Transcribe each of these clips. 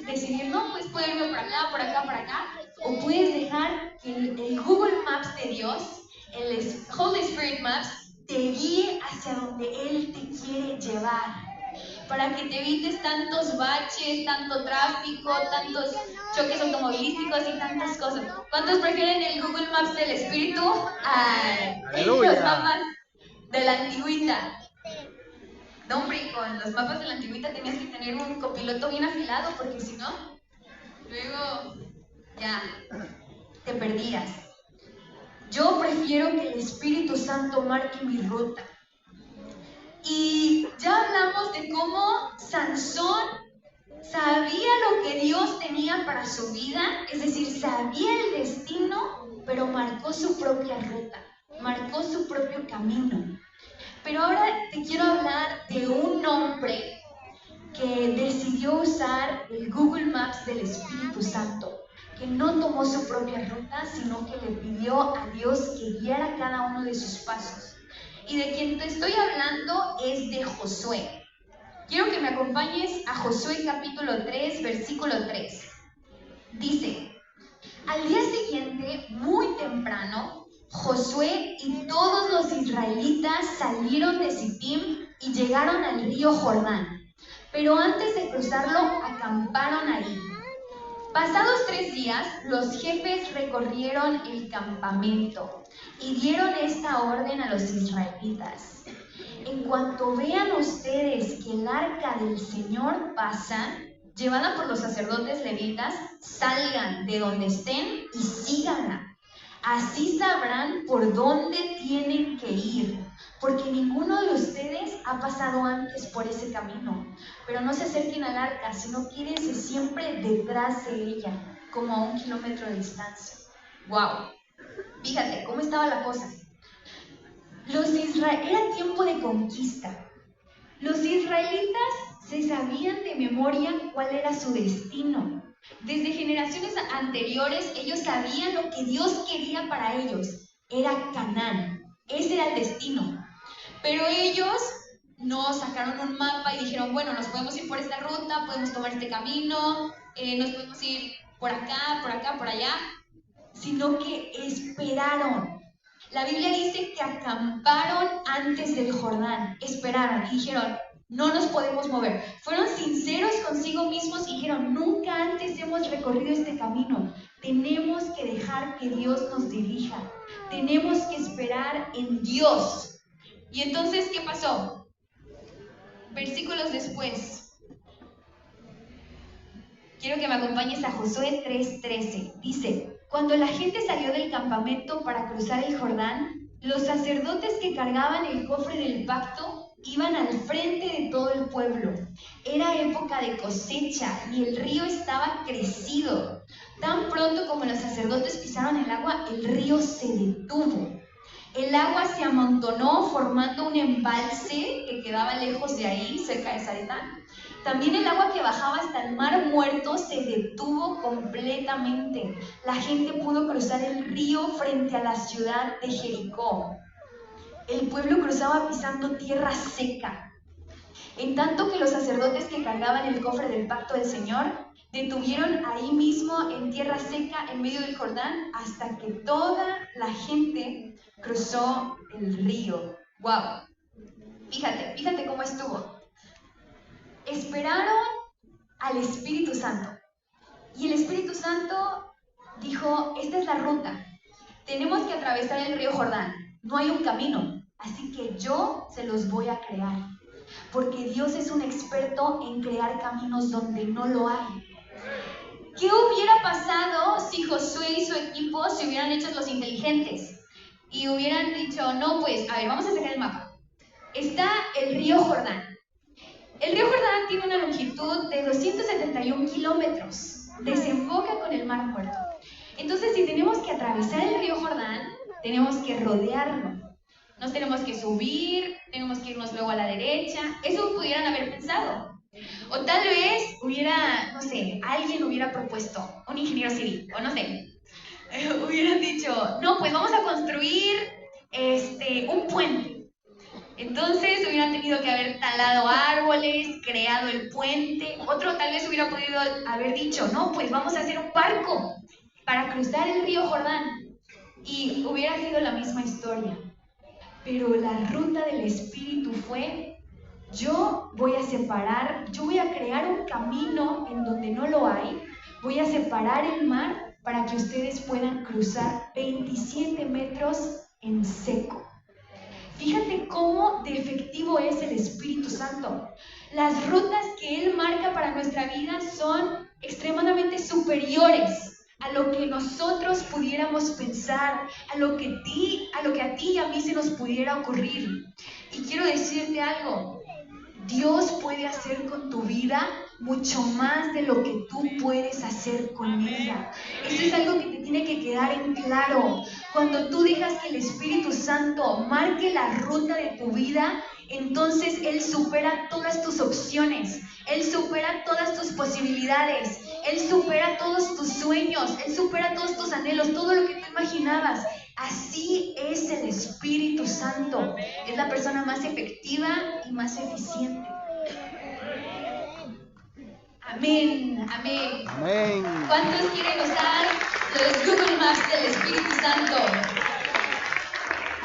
decidir, no, pues puedo irme por acá, por acá, por acá. O puedes dejar que el Google Maps de Dios, el Holy Spirit Maps, te guíe hacia donde Él te quiere llevar. Para que te evites tantos baches, tanto tráfico, tantos choques automovilísticos y tantas cosas. ¿Cuántos prefieren el Google Maps del Espíritu a los mapas de la antigüita? No, hombre, con los mapas de la antigüita tenías que tener un copiloto bien afilado, porque si no, luego ya te perdías. Yo prefiero que el Espíritu Santo marque mi ruta. Y ya hablamos de cómo Sansón sabía lo que Dios tenía para su vida, es decir, sabía el destino, pero marcó su propia ruta, marcó su propio camino. Pero ahora te quiero hablar de un hombre que decidió usar el Google Maps del Espíritu Santo, que no tomó su propia ruta, sino que le pidió a Dios que guiara cada uno de sus pasos. Y de quien te estoy hablando es de Josué. Quiero que me acompañes a Josué capítulo 3, versículo 3. Dice: al día siguiente, muy temprano, Josué y todos los israelitas salieron de Sittim y llegaron al río Jordán. Pero antes de cruzarlo, acamparon ahí. Pasados 3 días, los jefes recorrieron el campamento y dieron esta orden a los israelitas: en cuanto vean ustedes que el arca del Señor pasa, llevada por los sacerdotes levitas, salgan de donde estén y síganla. Así sabrán por dónde tienen que ir, porque ninguno de ustedes ha pasado antes por ese camino. Pero no se acerquen al arca, sino quédense siempre detrás de ella, como a 1 kilómetro de distancia. ¡Wow! Fíjate cómo estaba la cosa. Era tiempo de conquista. Los israelitas se sabían de memoria cuál era su destino. Desde generaciones anteriores, ellos sabían lo que Dios quería para ellos. Era Canaán. Ese era el destino. Pero ellos no sacaron un mapa y dijeron, bueno, nos podemos ir por esta ruta, podemos tomar este camino, nos podemos ir por acá, por allá. Sino que esperaron. La Biblia dice que acamparon antes del Jordán, esperaron y dijeron, no nos podemos mover. Fueron sinceros consigo mismos y dijeron, nunca antes hemos recorrido este camino. Tenemos que dejar que Dios nos dirija. Tenemos que esperar en Dios. Y entonces, ¿qué pasó? Versículos después. Quiero que me acompañes a Josué 3:13. Dice: cuando la gente salió del campamento para cruzar el Jordán, los sacerdotes que cargaban el cofre del pacto iban al frente de todo el pueblo. Era época de cosecha y el río estaba crecido. Tan pronto como los sacerdotes pisaron el agua, el río se detuvo. El agua se amontonó formando un embalse que quedaba lejos de ahí, cerca de Zaretán. También el agua que bajaba hasta el mar Muerto se detuvo completamente. La gente pudo cruzar el río frente a la ciudad de Jericó. El pueblo cruzaba pisando tierra seca. En tanto que los sacerdotes que cargaban el cofre del pacto del Señor detuvieron ahí mismo en tierra seca en medio del Jordán hasta que toda la gente cruzó el río. ¡Wow! Fíjate cómo estuvo. Esperaron al Espíritu Santo. Y el Espíritu Santo dijo, esta es la ruta. Tenemos que atravesar el río Jordán. No hay un camino. Así que yo se los voy a crear. Porque Dios es un experto en crear caminos donde no lo hay. ¿Qué hubiera pasado si Josué y su equipo se hubieran hecho los inteligentes? Y hubieran dicho, no, pues, a ver, vamos a sacar el mapa. Está el río Jordán. El río Jordán tiene una longitud de 271 kilómetros. Desemboca con el mar Muerto. Entonces, si tenemos que atravesar el río Jordán, tenemos que rodearlo. Nos tenemos que subir, tenemos que irnos luego a la derecha. Eso pudieran haber pensado. O tal vez alguien hubiera propuesto, un ingeniero civil, o no sé, hubieran dicho, no, pues vamos a construir un puente. Entonces hubieran tenido que haber talado árboles, creado el puente. Otro tal vez hubiera podido haber dicho, no, pues vamos a hacer un barco para cruzar el río Jordán. Y hubiera sido la misma historia. Pero la ruta del Espíritu fue, yo voy a crear un camino en donde no lo hay, voy a separar el mar para que ustedes puedan cruzar 27 metros en seco. Fíjate cómo de efectivo es el Espíritu Santo. Las rutas que Él marca para nuestra vida son extremadamente superiores a lo que nosotros pudiéramos pensar, a lo que a ti y a mí se nos pudiera ocurrir. Y quiero decirte algo, Dios puede hacer con tu vida mucho más de lo que tú puedes hacer con ella. Eso es algo que te tiene que quedar en claro. Cuando tú dejas que el Espíritu Santo marque la ruta de tu vida, entonces Él supera todas tus opciones, Él supera todas tus posibilidades, Él supera todos tus sueños, Él supera todos tus anhelos, todo lo que tú imaginabas. Así es el Espíritu Santo. Es la persona más efectiva y más eficiente. Amén, amén. Amén. ¿Cuántos quieren usar los Google Maps del Espíritu Santo?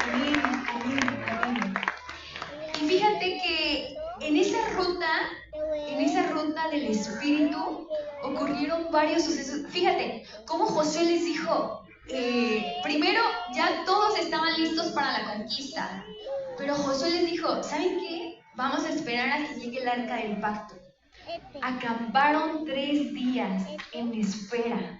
Amén, amén, amén. Y fíjate que en esa ruta del Espíritu ocurrieron varios sucesos. Fíjate cómo Josué les dijo, primero ya todos estaban listos para la conquista, pero Josué les dijo, ¿saben qué? Vamos a esperar a que llegue el arca del pacto. Acamparon 3 días en espera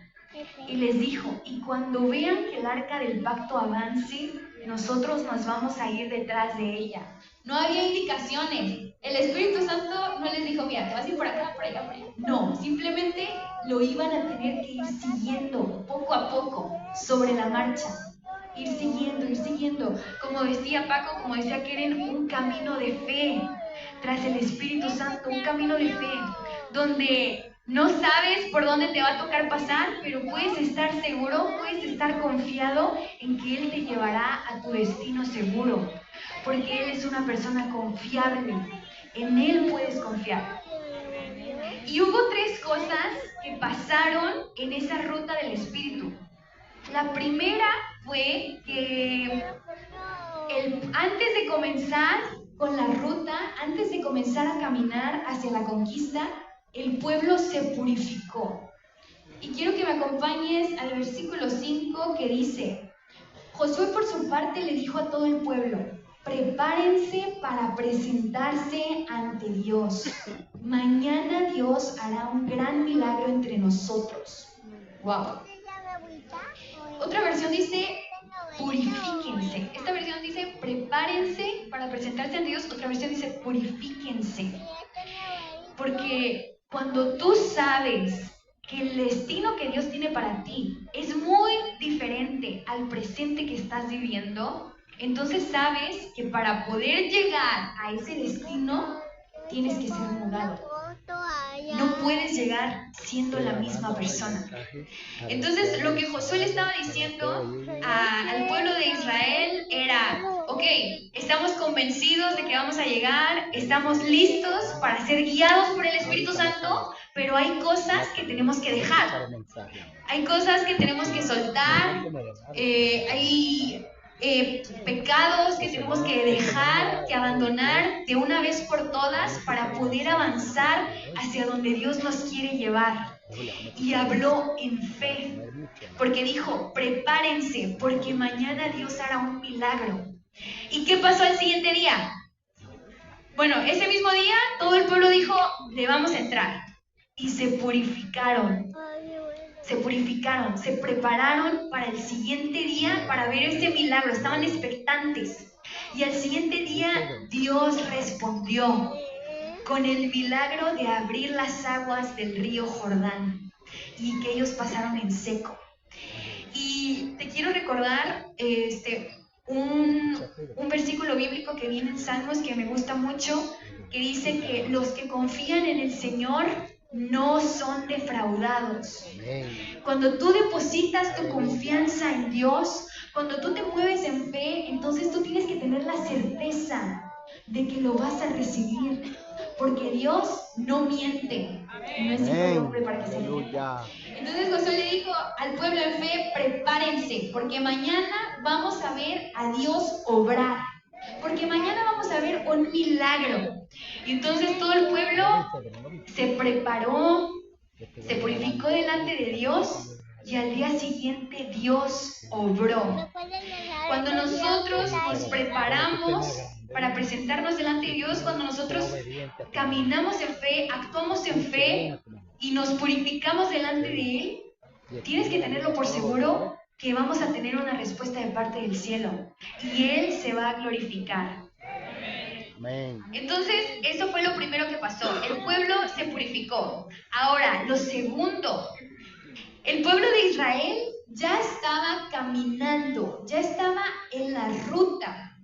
y les dijo, y cuando vean que el arca del pacto avance, nosotros nos vamos a ir detrás de ella. No había indicaciones. El Espíritu Santo no les dijo, mira, te vas a ir por acá, por allá, por allá. No, simplemente lo iban a tener que ir siguiendo poco a poco, sobre la marcha. Ir siguiendo. Como decía Paco, como decía Keren, un camino de fe. Tras el Espíritu Santo, un camino de fe, donde no sabes por dónde te va a tocar pasar, pero puedes estar seguro, puedes estar confiado en que Él te llevará a tu destino seguro, porque Él es una persona confiable, en Él puedes confiar. Y hubo 3 cosas que pasaron en esa ruta del Espíritu. La primera fue que antes de comenzar con la ruta, antes de comenzar a caminar hacia la conquista, el pueblo se purificó. Y quiero que me acompañes al versículo 5 que dice, Josué por su parte le dijo a todo el pueblo, prepárense para presentarse ante Dios. Mañana Dios hará un gran milagro entre nosotros. Wow. Otra versión dice, purifíquense. Esta versión dice, prepárense para presentarse ante Dios. Otra versión dice, purifíquense. Porque cuando tú sabes que el destino que Dios tiene para ti es muy diferente al presente que estás viviendo, entonces sabes que para poder llegar a ese destino tienes que ser mudado. No puedes llegar siendo la misma persona. Entonces lo que Josué le estaba diciendo al pueblo de Israel era, ok, estamos convencidos de que vamos a llegar, estamos listos para ser guiados por el Espíritu Santo, pero hay cosas que tenemos que dejar, hay cosas que tenemos que soltar, hay pecados que tenemos que dejar, que abandonar de una vez por todas para poder avanzar hacia donde Dios nos quiere llevar. Y habló en fe, porque dijo, prepárense, porque mañana Dios hará un milagro. ¿Y qué pasó el siguiente día? Bueno, ese mismo día todo el pueblo dijo, le vamos a entrar. Y se purificaron, se prepararon para el siguiente día para ver ese milagro, estaban expectantes. Y al siguiente día Dios respondió con el milagro de abrir las aguas del río Jordán y que ellos pasaron en seco. Y te quiero recordar un versículo bíblico que viene en Salmos que me gusta mucho, que dice que los que confían en el Señor no son defraudados. Cuando tú depositas tu confianza en Dios, cuando tú te mueves en fe, entonces tú tienes que tener la certeza de que lo vas a recibir, porque Dios no miente, no es hijo de hombre para que se ría. Entonces Josué le dijo al pueblo en fe, prepárense, porque mañana vamos a ver a Dios obrar, porque mañana vamos a ver un milagro. Y entonces todo el pueblo se preparó, se purificó delante de Dios, y al día siguiente Dios obró. Cuando nosotros nos preparamos para presentarnos delante de Dios, cuando nosotros caminamos en fe, actuamos en fe y nos purificamos delante de Él, tienes que tenerlo por seguro que vamos a tener una respuesta de parte del cielo y Él se va a glorificar. Entonces, eso fue lo primero que pasó. El pueblo se purificó. Ahora, lo segundo, el pueblo de Israel ya estaba caminando, ya estaba en la ruta.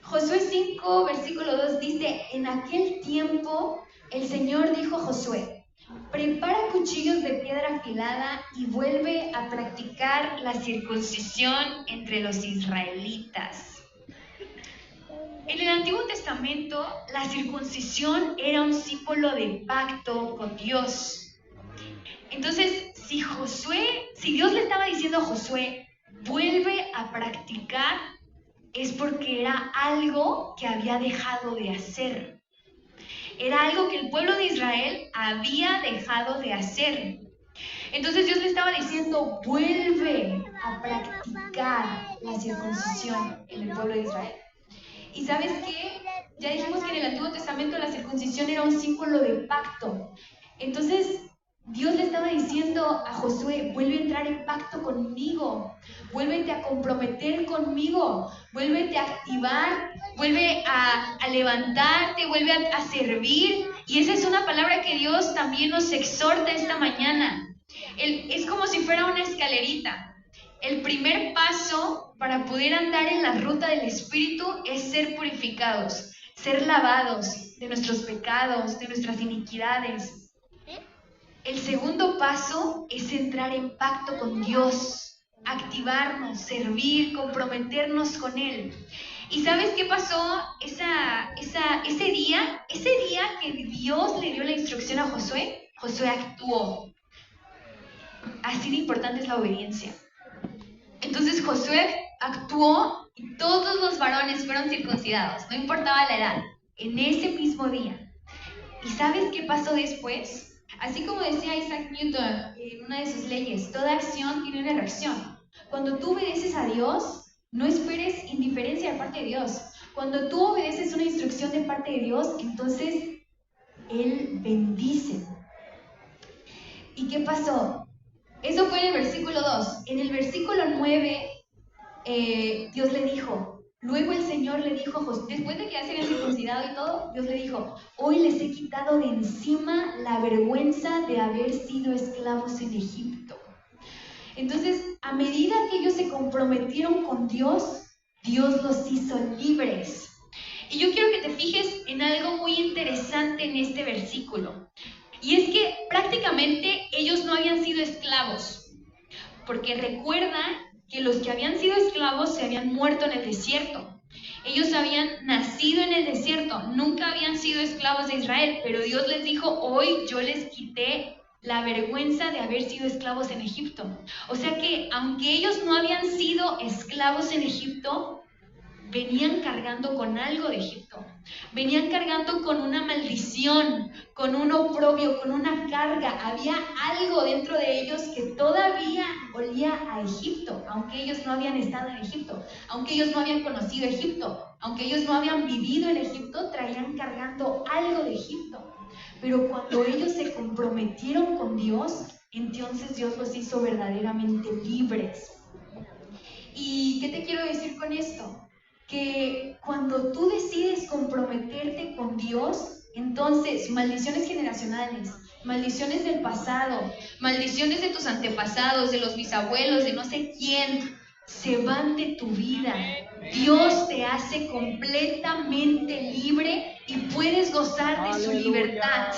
Josué 5, versículo 2 dice, en aquel tiempo el Señor dijo a Josué, prepara cuchillos de piedra afilada y vuelve a practicar la circuncisión entre los israelitas. En el Antiguo Testamento, la circuncisión era un símbolo de pacto con Dios. Entonces, si Dios le estaba diciendo a Josué, vuelve a practicar, es porque era algo que había dejado de hacer. Era algo que el pueblo de Israel había dejado de hacer. Entonces Dios le estaba diciendo, vuelve a practicar la circuncisión en el pueblo de Israel. ¿Y sabes qué? Ya dijimos que en el Antiguo Testamento la circuncisión era un símbolo de pacto. Entonces Dios le estaba diciendo a Josué, vuelve a entrar en pacto conmigo, vuélvete a comprometer conmigo, vuélvete a activar, vuelve a levantarte, vuelve a servir. Y esa es una palabra que Dios también nos exhorta esta mañana. Es como si fuera una escalerita. El primer paso para poder andar en la ruta del Espíritu es ser purificados, ser lavados de nuestros pecados, de nuestras iniquidades. El segundo paso es entrar en pacto con Dios, activarnos, servir, comprometernos con Él. ¿Y sabes qué pasó ese día? Ese día que Dios le dio la instrucción a Josué, Josué actuó. Así de importante es la obediencia. Entonces Josué actuó y todos los varones fueron circuncidados, no importaba la edad, en ese mismo día. ¿Y sabes qué pasó después? Así como decía Isaac Newton en una de sus leyes, toda acción tiene una reacción. Cuando tú obedeces a Dios, no esperes indiferencia de parte de Dios. Cuando tú obedeces una instrucción de parte de Dios, entonces Él bendice. ¿Y qué pasó? Eso fue en el versículo 2. En el versículo 9, Dios le dijo, luego el Señor le dijo a Josué, después de que ya se habían circuncidado y todo, Dios le dijo, hoy les he quitado de encima la vergüenza de haber sido esclavos en Egipto. Entonces, a medida que ellos se comprometieron con Dios, Dios los hizo libres. Y yo quiero que te fijes en algo muy interesante en este versículo. Y es que prácticamente ellos no habían sido esclavos, porque recuerda que los que habían sido esclavos se habían muerto en el desierto. Ellos habían nacido en el desierto, nunca habían sido esclavos de Israel, pero Dios les dijo, hoy yo les quité la vergüenza de haber sido esclavos en Egipto. O sea que, aunque ellos no habían sido esclavos en Egipto, venían cargando con algo de Egipto. Venían cargando con una maldición, con un oprobio, con una carga. Había algo dentro de ellos que todavía olía a Egipto, aunque ellos no habían estado en Egipto, aunque ellos no habían conocido Egipto, aunque ellos no habían vivido en Egipto, traían cargando algo de Egipto. Pero cuando ellos se comprometieron con Dios, entonces Dios los hizo verdaderamente libres. ¿Y qué te quiero decir con esto? Que cuando tú decides comprometerte con Dios, entonces maldiciones generacionales, maldiciones del pasado, maldiciones de tus antepasados, de los bisabuelos, de no sé quién, se van de tu vida. Dios te hace completamente libre y puedes gozar de su libertad.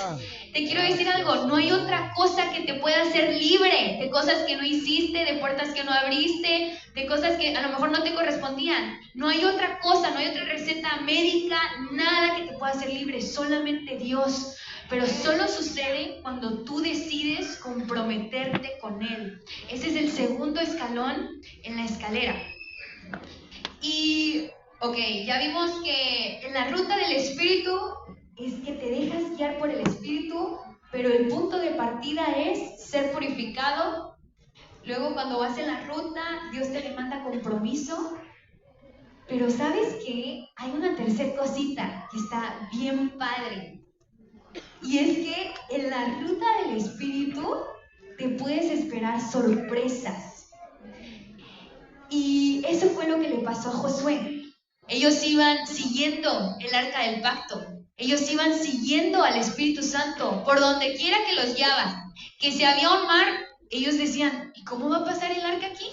te quiero decir algo, no hay otra cosa que te pueda hacer libre de cosas que no hiciste, de puertas que no abriste, de cosas que a lo mejor no te correspondían. No hay otra cosa, no hay otra receta médica, nada que te pueda hacer libre, solamente Dios. Pero solo sucede cuando tú decides comprometerte con Él. Ese es el segundo escalón en la escalera. Y, ok, ya vimos que en la ruta del Espíritu es que te dejas guiar por el Espíritu, pero el punto de partida es ser purificado. Luego cuando vas en la ruta, Dios te demanda compromiso. Pero ¿sabes qué? Hay una tercera cosita que está bien padre. Y es que en la ruta del Espíritu te puedes esperar sorpresas. Y eso fue lo que le pasó a Josué. Ellos iban siguiendo el arca del pacto. Ellos iban siguiendo al Espíritu Santo por donde quiera que los guiaba. Que si había un mar, ellos decían, ¿y cómo va a pasar el arca aquí?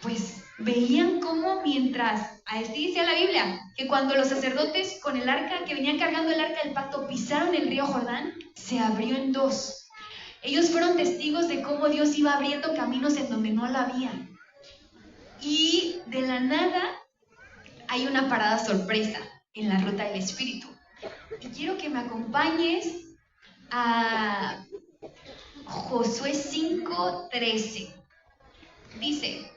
Pues veían cómo mientras, así dice la Biblia, que cuando los sacerdotes con el arca, que venían cargando el arca del pacto, pisaron el río Jordán, se abrió en dos. Ellos fueron testigos de cómo Dios iba abriendo caminos en donde no la había. Y de la nada hay una parada sorpresa en la ruta del Espíritu. Y quiero que me acompañes a Josué 5:13. Dice,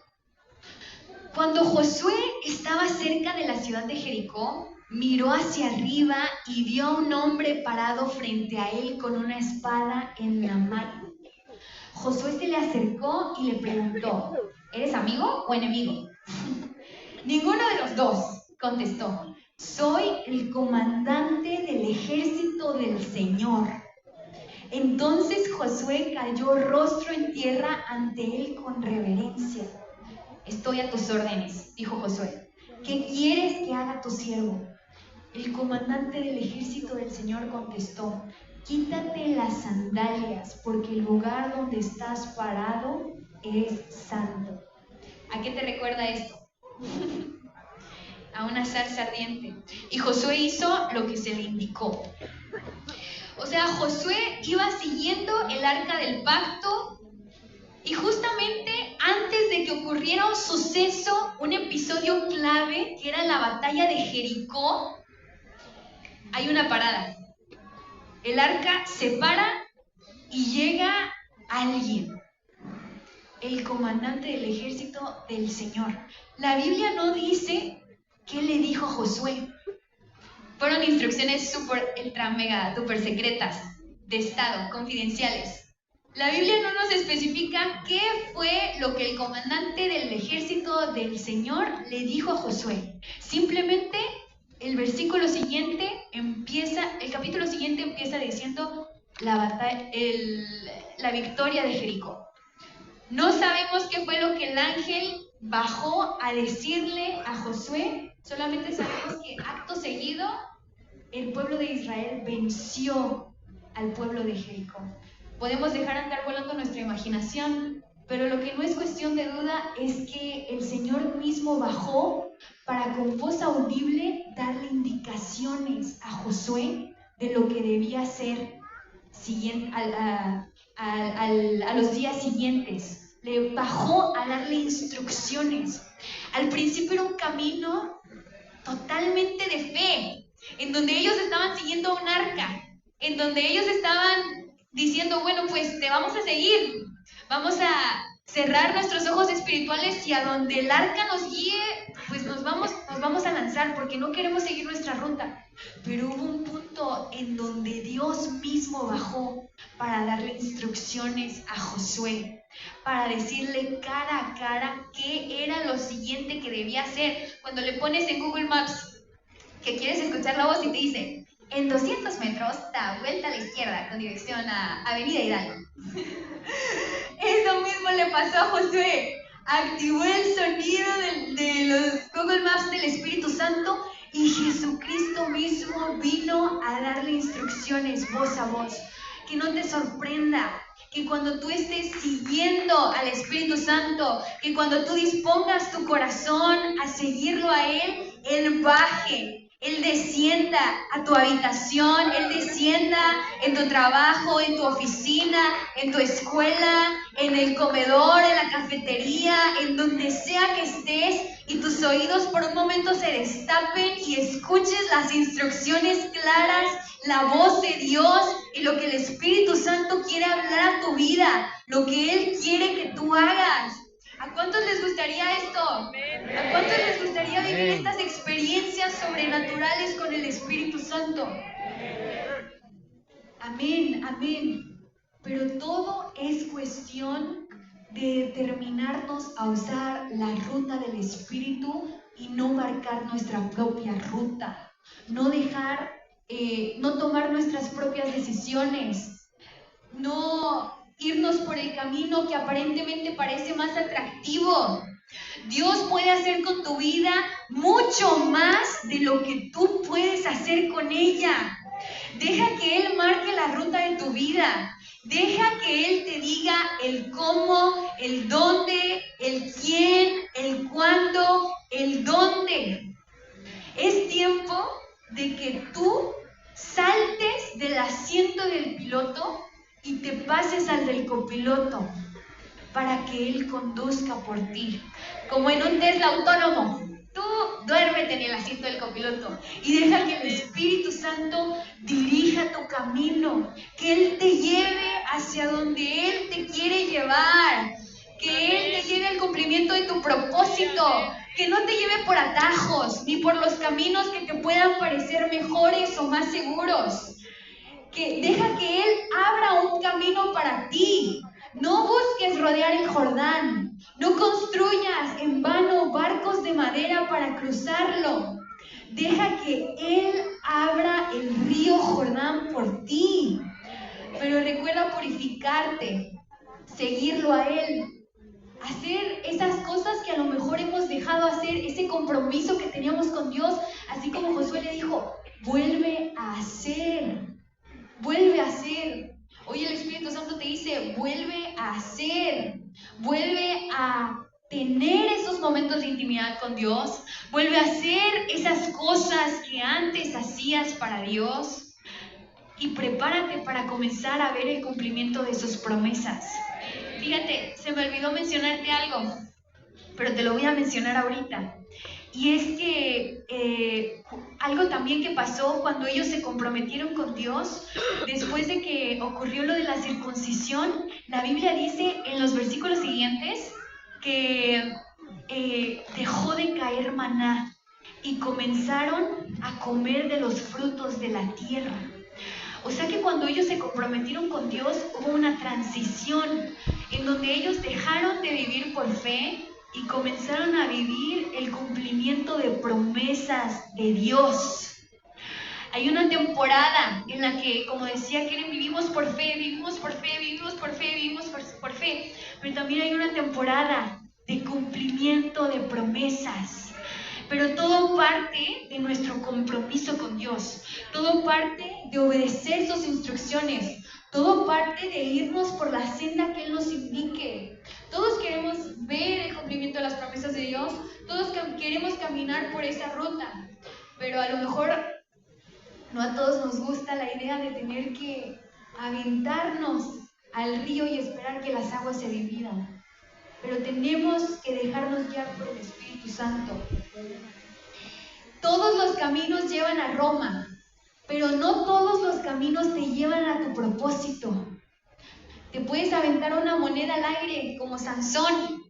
cuando Josué estaba cerca de la ciudad de Jericó, miró hacia arriba y vio a un hombre parado frente a él con una espada en la mano. Josué se le acercó y le preguntó, ¿eres amigo o enemigo? Ninguno de los dos, contestó. Soy el comandante del ejército del Señor. Entonces Josué cayó rostro en tierra ante él con reverencia. Estoy a tus órdenes, dijo Josué. ¿Qué quieres que haga tu siervo? El comandante del ejército del Señor contestó, quítate las sandalias, porque el lugar donde estás parado es santo. ¿A qué te recuerda esto? A una zarza ardiente. Y Josué hizo lo que se le indicó. O sea, Josué iba siguiendo el arca del pacto y justamente antes de que ocurriera un suceso, un episodio clave, que era la batalla de Jericó, hay una parada. El arca se para y llega alguien, el comandante del ejército del Señor. La Biblia no dice qué le dijo Josué. Fueron instrucciones súper, ultra, mega, súper secretas, de estado, confidenciales. La Biblia no nos especifica qué fue lo que el comandante del ejército del Señor le dijo a Josué. Simplemente el capítulo siguiente empieza diciendo la victoria de Jericó. No sabemos qué fue lo que el ángel bajó a decirle a Josué, solamente sabemos que acto seguido el pueblo de Israel venció al pueblo de Jericó. Podemos dejar andar volando nuestra imaginación, pero lo que no es cuestión de duda es que el Señor mismo bajó para con voz audible darle indicaciones a Josué de lo que debía hacer a los días siguientes. Le bajó a darle instrucciones. Al principio era un camino totalmente de fe, en donde ellos estaban siguiendo un arca, en donde ellos estaban diciendo, bueno, pues te vamos a seguir, vamos a cerrar nuestros ojos espirituales y a donde el arca nos guíe, pues nos vamos a lanzar porque no queremos seguir nuestra ruta. Pero hubo un punto en donde Dios mismo bajó para darle instrucciones a Josué, para decirle cara a cara qué era lo siguiente que debía hacer. Cuando le pones en Google Maps que quieres escuchar la voz y te dice, en 200 metros, da vuelta a la izquierda con dirección a Avenida Hidalgo. Eso mismo le pasó a Josué. Activó el sonido de los Google Maps del Espíritu Santo y Jesucristo mismo vino a darle instrucciones voz a voz. Que no te sorprenda que cuando tú estés siguiendo al Espíritu Santo, que cuando tú dispongas tu corazón a seguirlo a Él baje. Él descienda a tu habitación, Él descienda en tu trabajo, en tu oficina, en tu escuela, en el comedor, en la cafetería, en donde sea que estés, y tus oídos por un momento se destapen y escuches las instrucciones claras, la voz de Dios y lo que el Espíritu Santo quiere hablar a tu vida, lo que Él quiere que tú hagas. ¿A cuántos les gustaría esto? ¿A cuántos les gustaría vivir estas experiencias sobrenaturales con el Espíritu Santo? Amén, amén. Pero todo es cuestión de determinarnos a usar la ruta del Espíritu y no marcar nuestra propia ruta. No dejar, no tomar nuestras propias decisiones. No irnos por el camino que aparentemente parece más atractivo. Dios puede hacer con tu vida mucho más de lo que tú puedes hacer con ella. Deja que Él marque la ruta de tu vida. Deja que Él te diga el cómo, el dónde, el quién, el cuándo, el dónde. Es tiempo de que tú saltes del asiento del piloto y te pases al del copiloto para que Él conduzca por ti. Como en un Tesla autónomo. Tú duérmete en el asiento del copiloto y deja que el Espíritu Santo dirija tu camino, que Él te lleve hacia donde Él te quiere llevar, que Él te lleve al cumplimiento de tu propósito, que no te lleve por atajos ni por los caminos que te puedan parecer mejores o más seguros. Que deja que Él abra un camino para ti. No busques rodear el Jordán. No construyas en vano barcos de madera para cruzarlo. Deja que Él abra el río Jordán por ti. Pero recuerda purificarte, seguirlo a Él, hacer esas cosas que a lo mejor hemos dejado hacer, ese compromiso que teníamos con Dios, así como Josué le dijo, vuelve a hacer. Vuelve a hacer. Hoy el Espíritu Santo te dice, vuelve a hacer. Vuelve a tener esos momentos de intimidad con Dios. Vuelve a hacer esas cosas que antes hacías para Dios. Y prepárate para comenzar a ver el cumplimiento de sus promesas. Fíjate, se me olvidó mencionarte algo, pero te lo voy a mencionar ahorita. Y es que algo también que pasó cuando ellos se comprometieron con Dios, después de que ocurrió lo de la circuncisión, la Biblia dice en los versículos siguientes que dejó de caer maná y comenzaron a comer de los frutos de la tierra. O sea que cuando ellos se comprometieron con Dios, hubo una transición en donde ellos dejaron de vivir por fe y comenzaron a vivir el cumplimiento de promesas de Dios. Hay una temporada en la que, como decía Keren, vivimos por fe, vivimos por fe, vivimos por fe, vivimos por fe. Pero también hay una temporada de cumplimiento de promesas. Pero todo parte de nuestro compromiso con Dios. Todo parte de obedecer sus instrucciones. Todo parte de irnos por la senda que Él nos indique. Todos queremos ver el cumplimiento de las promesas de Dios. Todos queremos caminar por esa ruta. Pero a lo mejor no a todos nos gusta la idea de tener que aventarnos al río y esperar que las aguas se dividan. Pero tenemos que dejarnos guiar por el Espíritu Santo. Todos los caminos llevan a Roma, pero no todos los caminos te llevan a tu propósito. Te puedes aventar una moneda al aire como Sansón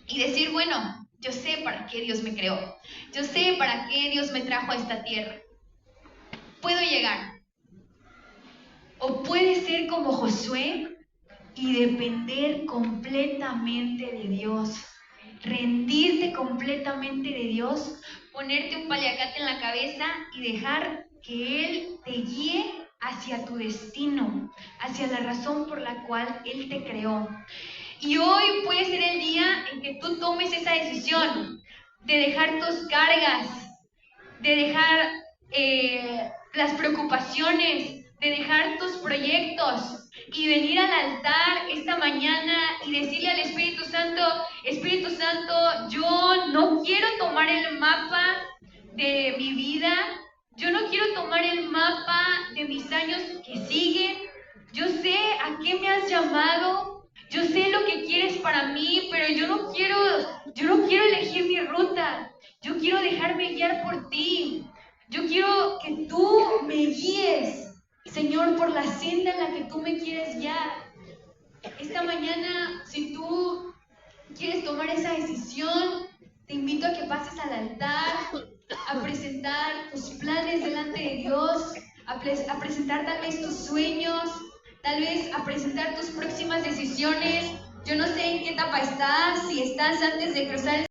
y decir, bueno, yo sé para qué Dios me creó. Yo sé para qué Dios me trajo a esta tierra. Puedo llegar. O puede ser como Josué y depender completamente de Dios. Rendirte completamente de Dios, ponerte un paliacate en la cabeza y dejar que Él te guíe hacia tu destino, hacia la razón por la cual Él te creó. Y hoy puede ser el día en que tú tomes esa decisión de dejar tus cargas, de dejar las preocupaciones, de dejar tus proyectos y venir al altar esta mañana y decirle al Espíritu Santo, yo no quiero tomar el mapa de mi vida Yo no quiero tomar el mapa de mis años que siguen. Yo sé a qué me has llamado. Yo sé lo que quieres para mí, pero yo no quiero elegir mi ruta. Yo quiero dejarme guiar por ti. Yo quiero que tú me guíes, Señor, por la senda en la que tú me quieres guiar. Esta mañana, si tú quieres tomar esa decisión, te invito a que pases al altar, a presentar tus planes delante de Dios, a presentar tal vez tus sueños, tal vez a presentar tus próximas decisiones. Yo no sé en qué etapa estás, si estás antes de cruzar